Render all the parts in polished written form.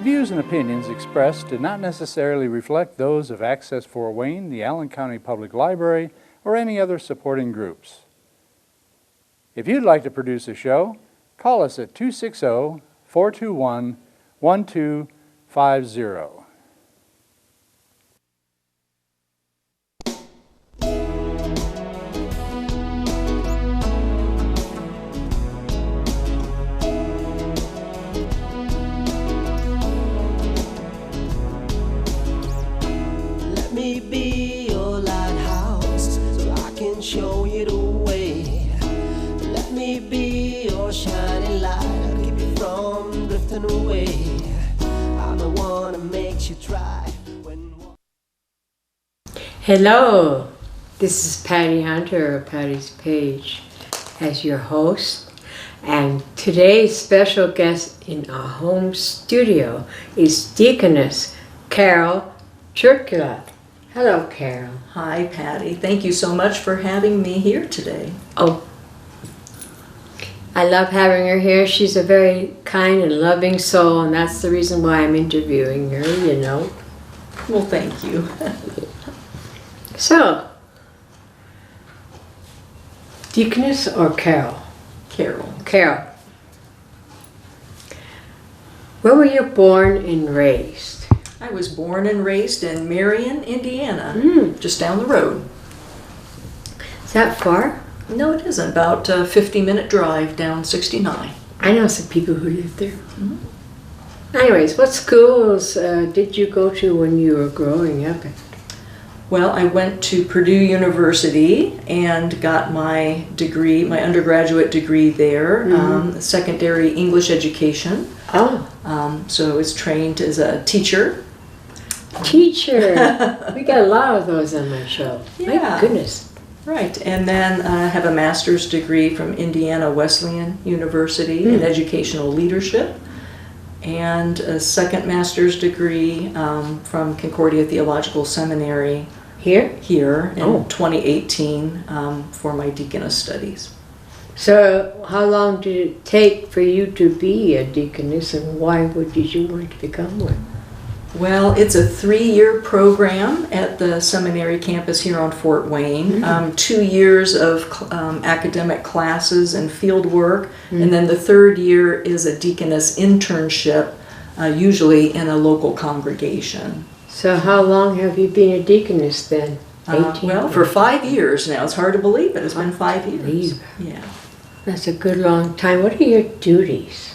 views and opinions expressed do not necessarily reflect those of Access Fort Wayne, the Allen County Public Library, or any other supporting groups. If you'd like to produce a show, call us at 260-421-1250. Let me be your lighthouse so I can show you the way. Let me be your shining light, I'll keep you from drifting away. I'm the one that makes you try when... Hello, this is Patty Hunter of Patty's Page as your host, and today's special guest in our home studio is Deaconess Carole Terkula. Hello, Carole. Hi, Patty. Thank you so much for having me here today. Oh, I love having her here. She's a very kind and loving soul, and that's the reason why I'm interviewing her, you know. Well, thank you. So, Deaconess or Carole? Carole. Carole. Where were you born and raised? I was born and raised in Marion, Indiana, just down the road. Is that far? No, it isn't. About a 50-minute drive down 69. I know some people who live there. Anyways, what schools did you go to when you were growing up? Well, I went to Purdue University and got my degree, my undergraduate degree there, secondary English education. Oh. So I was trained as a teacher. Teacher! We got a lot of those on my show. Yeah. My goodness. Right, and then I have a master's degree from Indiana Wesleyan University in educational leadership, and a second master's degree from Concordia Theological Seminary Here? in 2018 for my deaconess studies. So, how long did it take for you to be a deaconess, and why did you want to become one? Well, it's a 3-year program at the seminary campus here on Fort Wayne. 2 years of academic classes and field work, and then the 3rd year is a deaconess internship, usually in a local congregation. So how long have you been a deaconess then? 18? Well, for 5 years now. It's hard to believe, but it's been 5 years. Yeah. That's a good long time. What are your duties?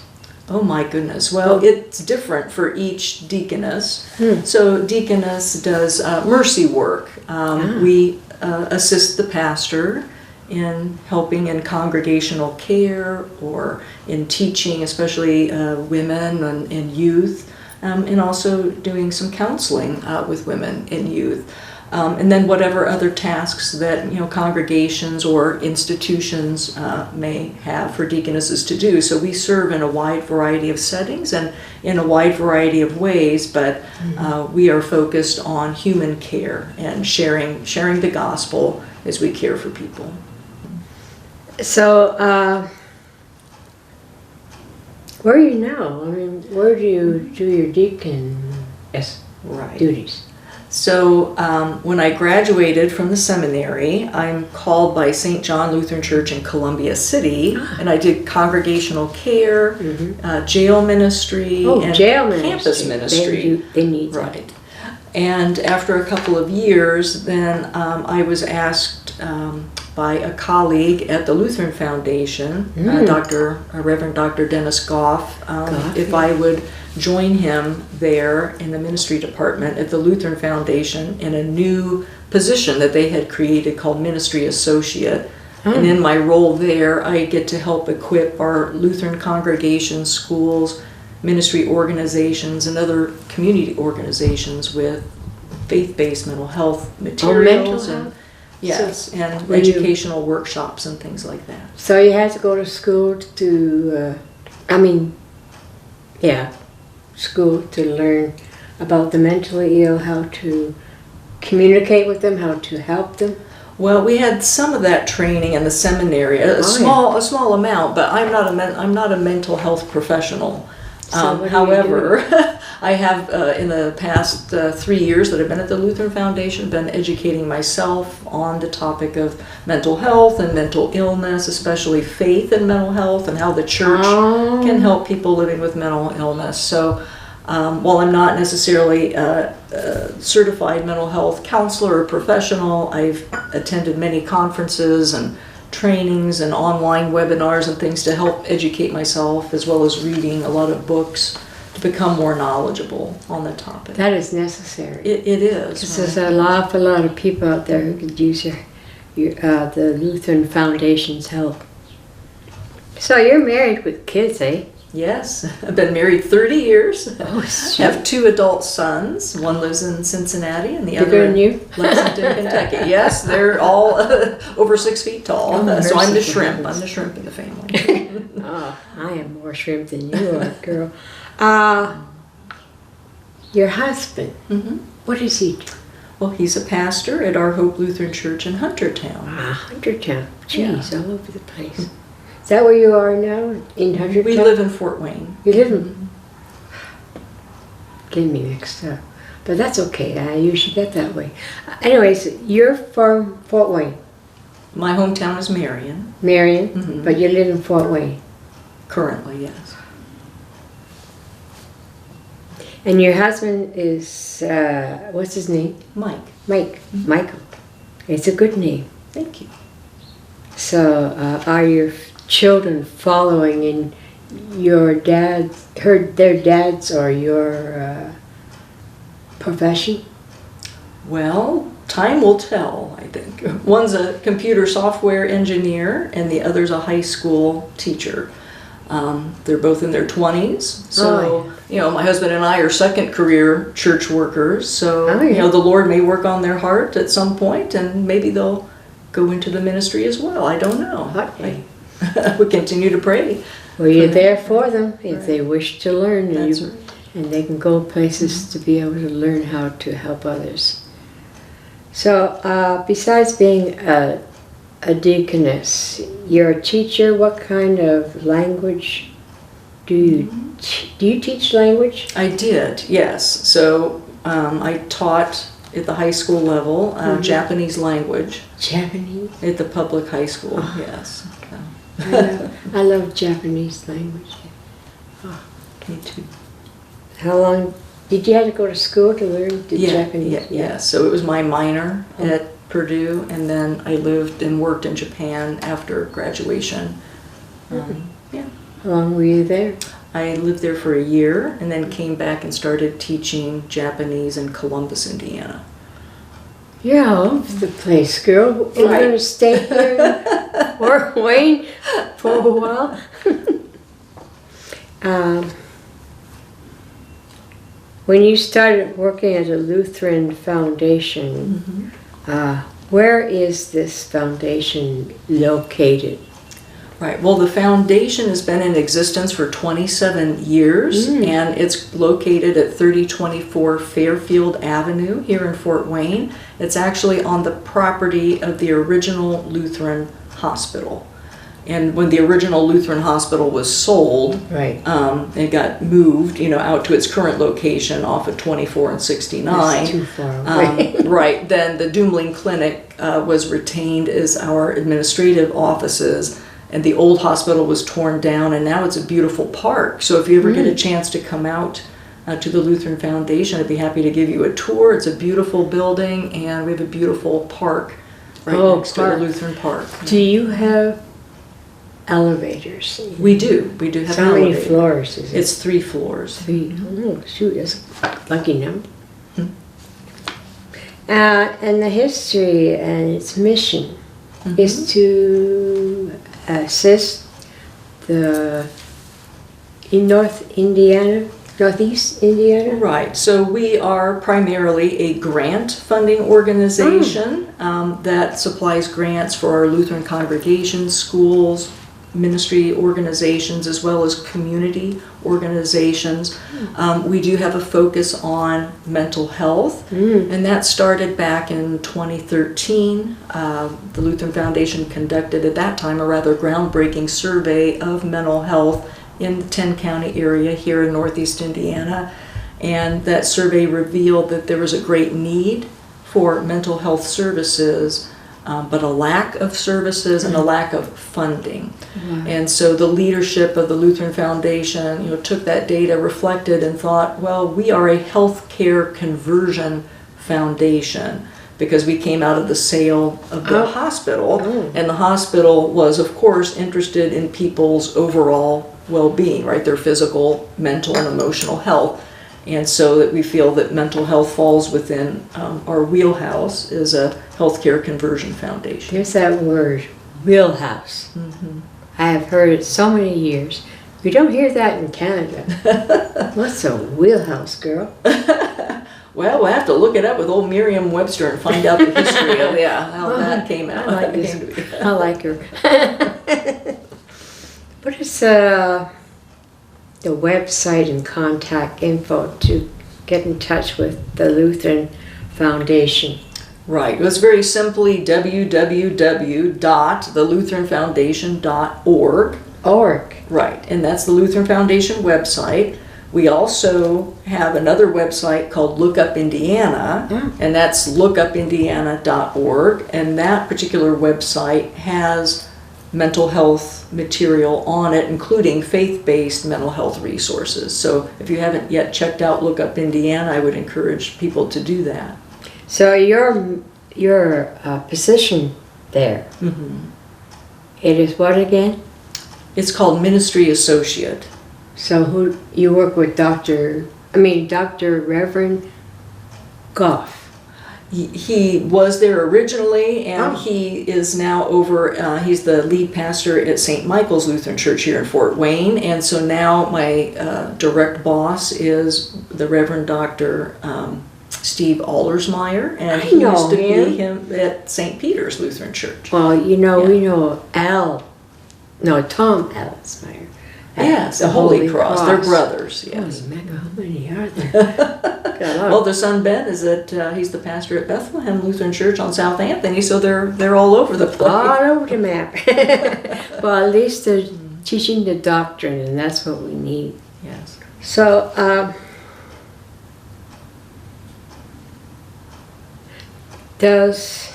Oh my goodness. Well, it's different for each deaconess. So deaconess does mercy work. We assist the pastor in helping in congregational care or in teaching, especially women and youth, and also doing some counseling with women and youth. And then whatever other tasks that congregations or institutions may have for deaconesses to do. So we serve in a wide variety of settings and in a wide variety of ways, but we are focused on human care and sharing the gospel as we care for people. So, where are you now? I mean, where do you do your deaconess duties? So when I graduated from the seminary, I'm called by St. John Lutheran Church in Columbia City, and I did congregational care, jail ministry, and campus ministry. They need right. And after a couple of years, then I was asked by a colleague at the Lutheran Foundation, Reverend Dr. Dennis Goff, if I would join him there in the ministry department at the Lutheran Foundation in a new position that they had created called Ministry Associate. And in my role there, I get to help equip our Lutheran congregations, schools, ministry organizations, and other community organizations with faith-based mental health materials. And educational workshops and things like that. So you had to go to school to, school to learn about the mentally ill, how to communicate with them, how to help them? Well, we had some of that training in the seminary, a small amount, but I'm not a mental health professional. So what do you However, I have, in the past 3 years that I've been at the Lutheran Foundation, been educating myself on the topic of mental health and mental illness, especially faith and mental health, and how the church can help people living with mental illness. So while I'm not necessarily a certified mental health counselor or professional, I've attended many conferences and trainings and online webinars and things to help educate myself, as well as reading a lot of books to become more knowledgeable on the topic. That is necessary. It is. Because there's an awful lot of people out there who could use the Lutheran Foundation's help. So you're married with kids, eh? Yes, I've been married 30 years. Oh, I have 2 adult sons. One lives in Cincinnati and the Bigger other than you? in Lexington, Kentucky. Yes, they're all over 6 feet tall. Oh, So I'm the mercy shrimp. heavens. I'm the shrimp in the family. Oh, I am more shrimp than you are, girl. Your husband, what does he do? Well, he's a pastor at Our Hope Lutheran Church in Huntertown. Huntertown. Jeez, all over the place. Is that where you are now, in Huntertown? We live in Fort Wayne. You live in... Getting me mixed up. But that's okay. I usually get that way. Anyways, you're from Fort Wayne. My hometown is Marion, Marion, but you live in Fort Wayne. currently, yes. And your husband is, what's his name? Mike, Mike. Michael. It's a good name. thank you. So, are your children following in your dad's, their dad's or your profession? Well, time will tell, I think. One's a computer software engineer and the other's a high school teacher. They're both in their 20s. So, my husband and I are second career church workers. So, the Lord may work on their heart at some point and maybe they'll go into the ministry as well. I don't know. Okay. We continue to pray. Well, you're there for them if they wish to learn. That's and, right. And they can go places to be able to learn how to help others. So, besides being a deaconess, you're a teacher. What kind of language do you teach language? I did, yes. So I taught at the high school level Japanese language. Japanese? At the public high school, yes. I love Japanese language. Me too. How long did you have to go to school to learn the Japanese? Yeah. So it was my minor at Purdue, and then I lived and worked in Japan after graduation. Yeah. How long were you there? I lived there for a year, and then came back and started teaching Japanese in Columbus, Indiana. You're all over the place, girl. You're going to stay here in Fort Wayne for a while? When you started working at the Lutheran Foundation, where is this foundation located? Right. Well, the foundation has been in existence for 27 years, and it's located at 3024 Fairfield Avenue here in Fort Wayne. It's actually on the property of the original Lutheran Hospital. And when the original Lutheran Hospital was sold, it got moved, out to its current location off of 24 and 69. That's too far away. Right. Then the Dumoulin Clinic was retained as our administrative offices. And the old hospital was torn down, and now it's a beautiful park. So if you ever get a chance to come out to the Lutheran Foundation, I'd be happy to give you a tour. It's a beautiful building, and we have a beautiful park right next to the Lutheran Park. Do you have elevators? We do. We do have an elevator. How many elevator. floors is it? It's 3 floors. 3. Oh, shoot, that's a lucky number. And the history and its mission is to assist in Northeast Indiana? Right. So we are primarily a grant funding organization that supplies grants for our Lutheran congregations, schools, ministry organizations, as well as community organizations. We do have a focus on mental health, and that started back in 2013. The Lutheran Foundation conducted at that time a rather groundbreaking survey of mental health in the 10-county area here in Northeast Indiana. And that survey revealed that there was a great need for mental health services, but a lack of services and a lack of funding. And so the leadership of the Lutheran Foundation, took that data, reflected, and thought, well, we are a healthcare conversion foundation, because we came out of the sale of the hospital, and the hospital was, of course, interested in people's overall well-being, right? Their physical, mental, and emotional health. And so that we feel that mental health falls within our wheelhouse as a healthcare conversion foundation. There's that word, wheelhouse. I have heard it so many years. We don't hear that in Canada. What's a wheelhouse, girl? Well, we'll have to look it up with old Merriam-Webster and find out the history of how that came out. I like this. I like her. What is the website and contact info to get in touch with the Lutheran Foundation? Right. It was very simply www.thelutheranfoundation.org. Right. And that's the Lutheran Foundation website. We also have another website called Look Up Indiana, and that's lookupindiana.org. And that particular website has mental health material on it, including faith-based mental health resources. So if you haven't yet checked out Look Up Indiana, I would encourage people to do that. So your position there, it is what again? It's called Ministry Associate. So who you work with Dr. Reverend Goff? He was there originally, and he is now over, he's the lead pastor at St. Michael's Lutheran Church here in Fort Wayne. And so now my direct boss is the Reverend Dr. Steve Allersmeyer, and he used to be him at St. Peter's Lutheran Church. Well, we know Tom Allersmeyer. Yes, the Holy Cross. They're brothers, yes. Holy mega, how many are there? Well, their son Ben is he's the pastor at Bethlehem Lutheran Church on South Anthony, so they're all over the place. All over the map. Well, at least they're teaching the doctrine, and that's what we need. Yes. So, does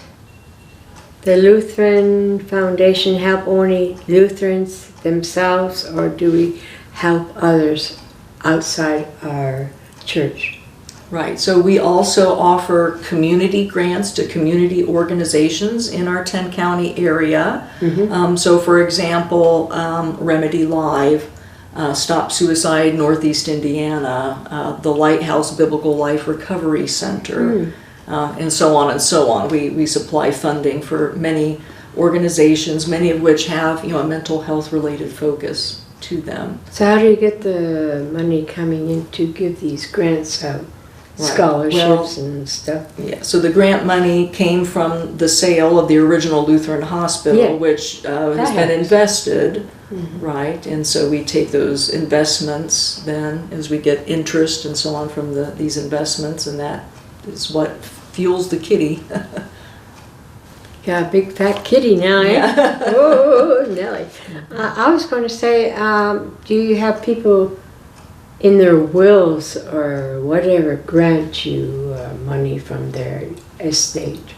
the Lutheran Foundation help only Lutherans themselves, or do we help others outside our church? Right, so we also offer community grants to community organizations in our 10-county area. So for example, Remedy Live, Stop Suicide Northeast Indiana, the Lighthouse Biblical Life Recovery Center, and so on and so on. We supply funding for many organizations, many of which have a mental health related focus to them. So how do you get the money coming in to give these grants out? Right. Scholarships and stuff? Yeah, so the grant money came from the sale of the original Lutheran hospital, which has been invested, right? And so we take those investments then as we get interest and so on from these investments, and that is what fuels the kitty. Got a big fat kitty now, eh? Yeah. Oh, Nelly. I was going to say, do you have people in their wills or whatever grant you money from their estate?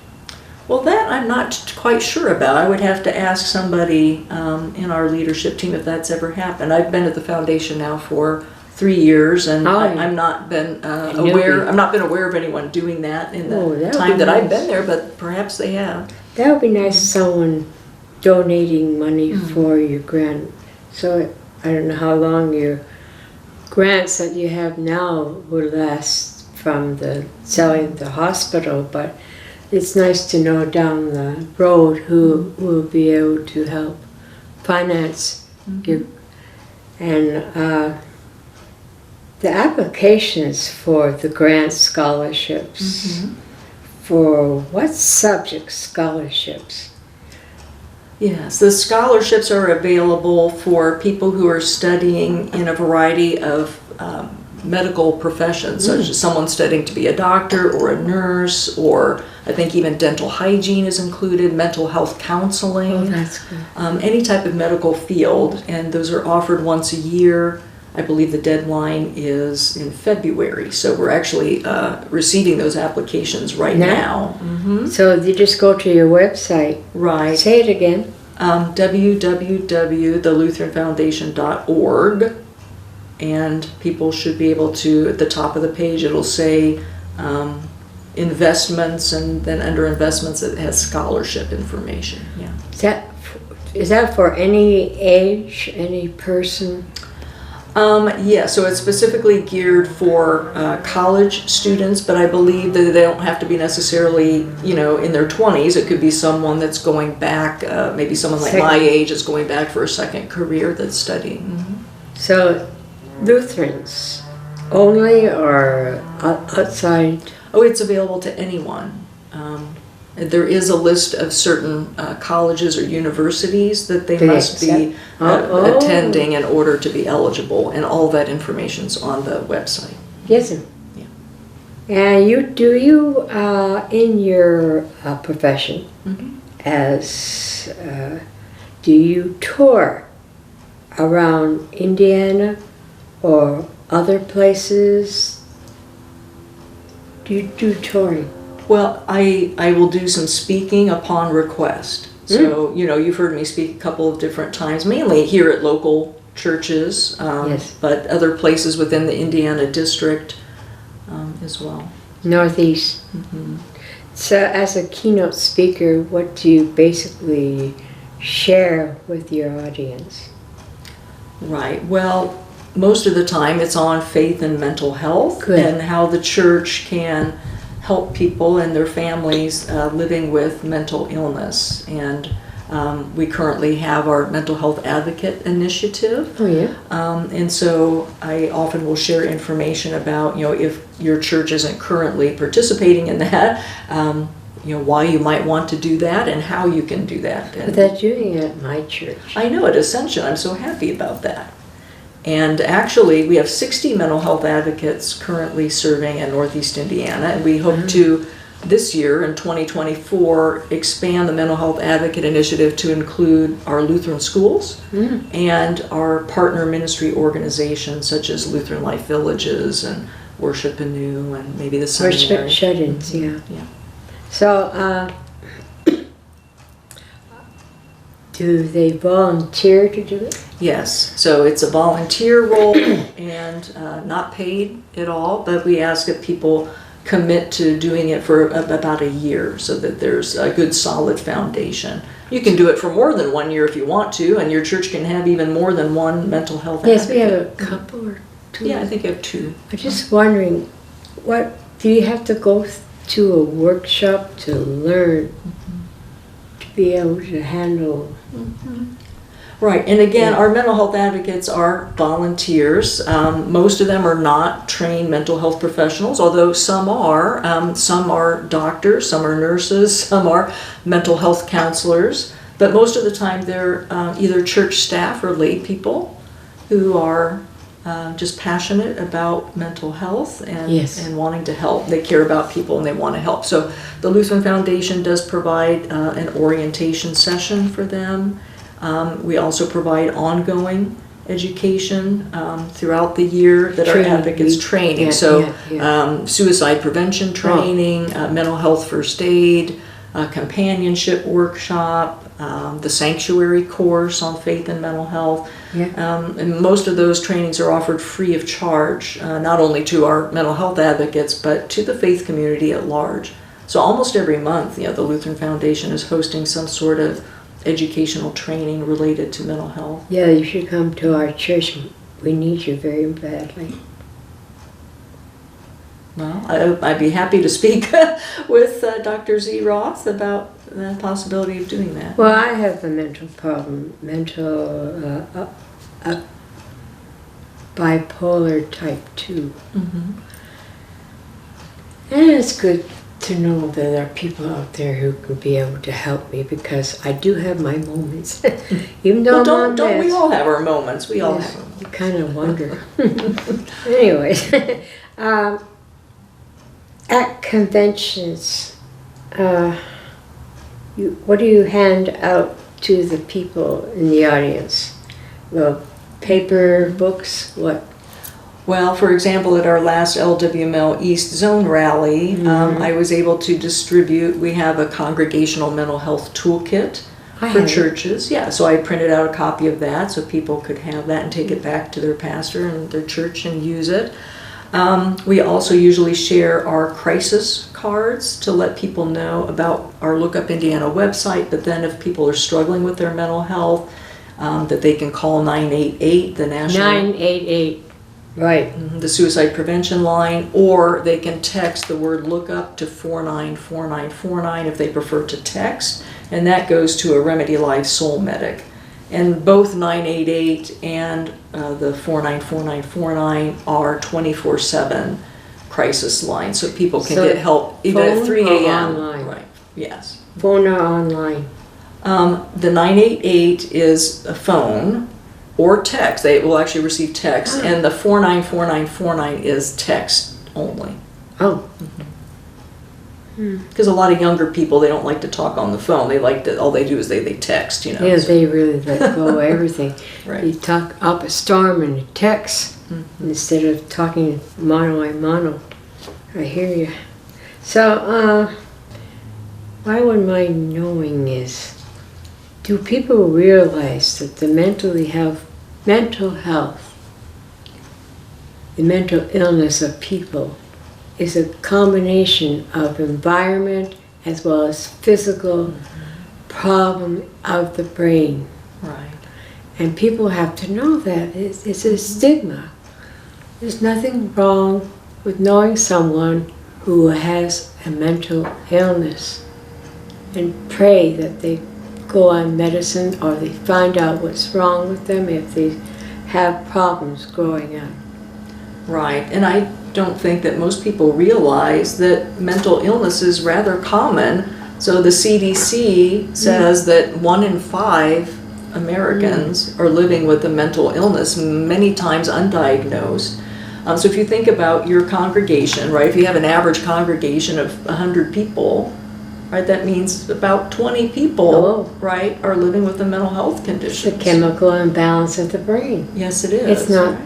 Well, that I'm not quite sure about. I would have to ask somebody in our leadership team if that's ever happened. I've been at the foundation now for 3 years, and I've not been aware. I've not been aware of anyone doing that in the time that I've been there, but perhaps they have. That would be nice, someone donating money for your grant. So I don't know how long your grants that you have now will last from the selling the hospital, but it's nice to know down the road who will be able to help finance your. And the applications for the grant scholarships, for what subject scholarships? Yes, the scholarships are available for people who are studying in a variety of medical professions, such as someone studying to be a doctor or a nurse, or I think even dental hygiene is included, mental health counseling. Oh, that's good. Any type of medical field, and those are offered once a year. I believe the deadline is in February, so we're actually receiving those applications right now. So you just go to your website. Right. Say it again. www.thelutheranfoundation.org, and people should be able to, at the top of the page, it'll say investments, and then under investments it has scholarship information. Yeah. Is that for any age, any person? Yeah, so it's specifically geared for college students, but I believe that they don't have to be necessarily, in their 20s. It could be someone that's going back, maybe someone like my age is going back for a second career that's studying. So Lutherans only, or outside? Oh, it's available to anyone. There is a list of certain colleges or universities that they must be attending in order to be eligible, and all that information's on the website. Yes. Yeah. And you in your profession, as do you tour around Indiana or other places? Do you do touring? Well, I will do some speaking upon request. So, you've heard me speak a couple of different times, mainly here at local churches, but other places within the Indiana district as well. Northeast. So as a keynote speaker, what do you basically share with your audience? Right. Well, most of the time it's on faith and mental health and how the church can help people and their families living with mental illness. And we currently have our mental health advocate initiative. Oh, yeah. And so I often will share information about, if your church isn't currently participating in that, why you might want to do that and how you can do that. But they're doing it at my church. I know, at Ascension. I'm so happy about that. And actually, we have 60 mental health advocates currently serving in Northeast Indiana, and we hope to, this year in 2024, expand the mental health advocate initiative to include our Lutheran schools and our partner ministry organizations such as Lutheran Life Villages and Worship Anew and maybe the seminary. Worship shut-ins, yeah. So, do they volunteer to do it? Yes, so it's a volunteer role and not paid at all, but we ask that people commit to doing it for about a year so that there's a good solid foundation. You can do it for more than 1 year if you want to, and your church can have even more than one mental health advocate. Yes, we have a couple or two. Yeah, I think I have 2. I'm just wondering, what do you have to go to a workshop to learn to be able to handle? Right, and again, our mental health advocates are volunteers. Most of them are not trained mental health professionals, although some are. Some are doctors, some are nurses, some are mental health counselors. But most of the time they're either church staff or lay people who are just passionate about mental health and wanting to help. They care about people and they want to help. So the Lutheran Foundation does provide an orientation session for them. We also provide ongoing education throughout the year that our advocates training. Suicide prevention training, mental health first aid, companionship workshop, the sanctuary course on faith and mental health. And most of those trainings are offered free of charge, not only to our mental health advocates, but to the faith community at large. So almost every month, the Lutheran Foundation is hosting some sort of educational training related to mental health. Yeah, you should come to our church. We need you very badly. Well, I'd be happy to speak with Dr. Z. Roth about the possibility of doing that. Well, I have a mental problem, bipolar type 2. And it's good to know that there are people out there who could be able to help me, because I do have my moments. Even though Well, I'm on don't we meds. all have our moments? We all Yes, have them. you kind of wonder. Anyways, at conventions, what do you hand out to the people in the audience? Well, paper, books, what? Well, for example, at our last LWML East Zone rally, I was able to distribute, we have a congregational mental health toolkit I for have it. churches. Yeah, so I printed out a copy of that so people could have that and take it back to their pastor and their church and use it. We also usually share our crisis cards to let people know about our Look Up Indiana website, but then if people are struggling with their mental health, that they can call 988, the national 988. Right. the suicide prevention line, or they can text the word look up to 494949 if they prefer to text, and that goes to a Remedy Life Soul Medic. And both 988 and the 494949 are 24/7 crisis lines, so people can So get help even at phone 3 or a.m. online? Right, yes. Phone or online? The 988 is a phone or text. They will actually receive text, and the 494949 is text only. Oh, Because a lot of younger people, they don't like to talk on the phone. They like to, all they do is they text, you know. yeah, they really let go of everything. Right. You talk up a storm and you text instead of talking mano a mano. I hear you. So, what I wouldn't mind knowing is, do people realize that the mental health, the mental illness of people is a combination of environment as well as physical problem of the brain? Right. And people have to know that. It's a stigma. There's nothing wrong with knowing someone who has a mental illness, and pray that they go on medicine or they find out what's wrong with them if they have problems growing up. Right. And I don't think that most people realize that mental illness is rather common. So the CDC says that 1 in 5 Americans are living with a mental illness, many times undiagnosed. So if you think about your congregation, right, if you have an average congregation of 100 people, right, that means about 20 people, Oh. right, are living with a mental health It's condition. a chemical imbalance of the brain. Yes, it is. It's not right?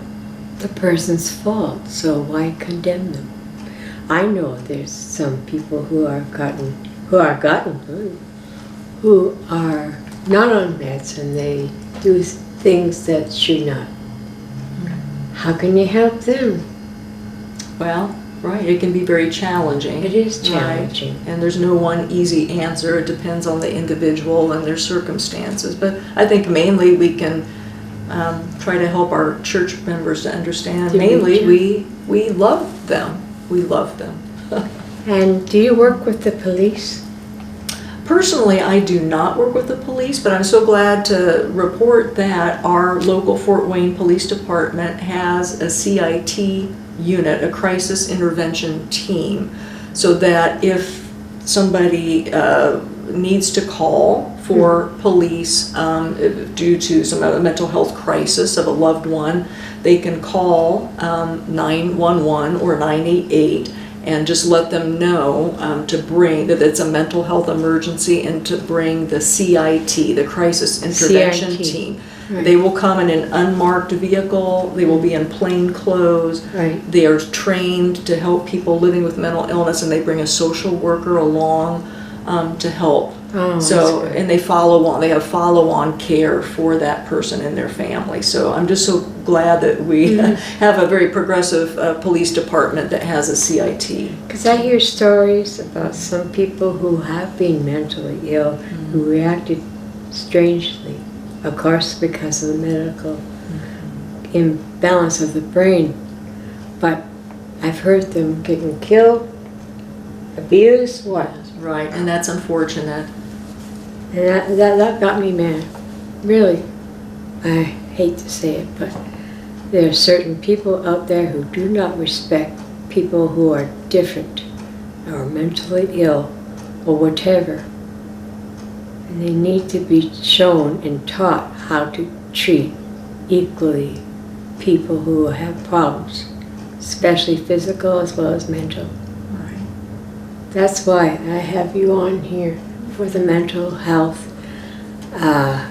the person's fault, so why condemn them? I know there's some people who are not on meds and they do things that should not. How can you help them? Well, right, it can be very challenging. It is right? challenging. And there's no one easy answer. It depends on the individual and their circumstances. But I think mainly we can try to help our church members to understand. To Mainly, reach we love them. We love them. And do you work with the police? Personally, I do not work with the police, but I'm so glad to report that our local Fort Wayne Police Department has a CIT unit, a crisis intervention team, so that if somebody needs to call for police due to some mental health crisis of a loved one, they can call 911 or 988 and just let them know to bring that it's a mental health emergency and to bring the CIT, the Crisis Intervention CIT. Team. Right. They will come in an unmarked vehicle. They will be in plain clothes. Right. They are trained to help people living with mental illness, and they bring a social worker along to help. Oh, So, that's good. and they have follow-on care for that person and their family. So I'm just so glad that we have a very progressive police department that has a CIT. Because I hear stories about some people who have been mentally ill who reacted strangely, of course because of the medical imbalance of the brain. But I've heard them getting killed, abused, what? Right, and that's unfortunate. And that got me mad. Really. I hate to say it, but there are certain people out there who do not respect people who are different or mentally ill or whatever. And they need to be shown and taught how to treat equally people who have problems, especially physical as well as mental. Right. That's why I have you on here for the mental health. I'm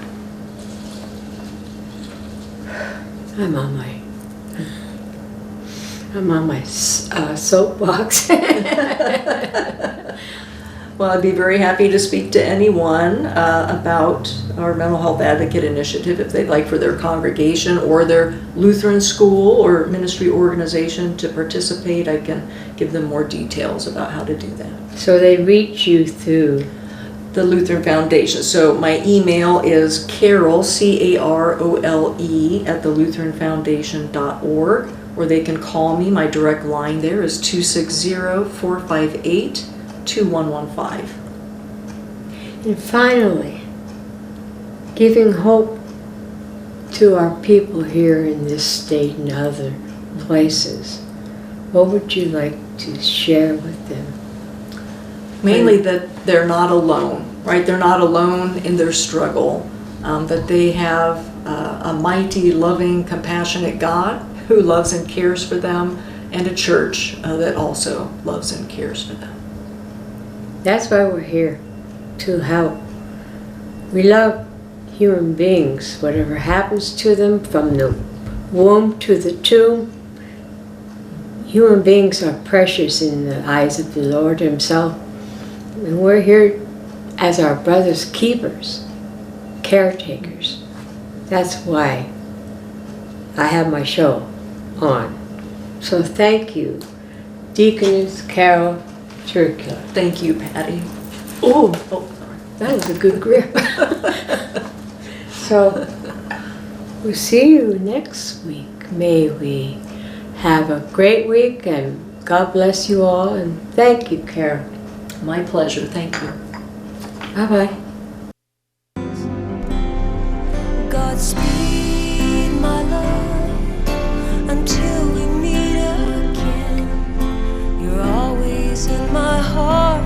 on my soapbox. Well, I'd be very happy to speak to anyone about our mental health advocate initiative if they'd like for their congregation or their Lutheran school or ministry organization to participate. I can give them more details about how to do that. So they reach you through The Lutheran Foundation. So my email is Carole, C-A-R-O-L-E, at thelutheranfoundation.org, or they can call me. My direct line there is 260-458-2115. And finally, giving hope to our people here in this state and other places. What would you like to share with them? Mainly that they're not alone, right? They're not alone in their struggle, that they have a mighty, loving, compassionate God who loves and cares for them, and a church that also loves and cares for them. That's why we're here, to help. We love human beings, whatever happens to them from the womb to the tomb. Human beings are precious in the eyes of the Lord Himself. And we're here as our brother's keepers, caretakers. That's why I have my show on. So thank you, Deaconess Carole Terkula. Thank you, Patty. Oh, sorry. that was a good grip. So we'll see you next week. May we have a great week, and God bless you all, and thank you, Carole. My pleasure. Thank you. Bye-bye. Godspeed, my love, until we meet again. You're always in my heart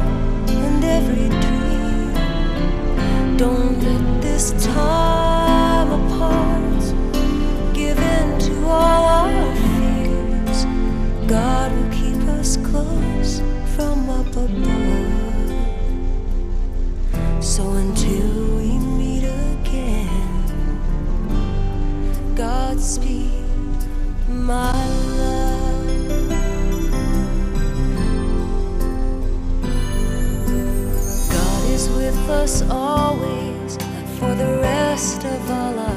and every dream. Don't let this time apart give in to all our fears. God will keep us close from up above. So until we meet again, Godspeed, my love. God is with us always, and for the rest of our lives.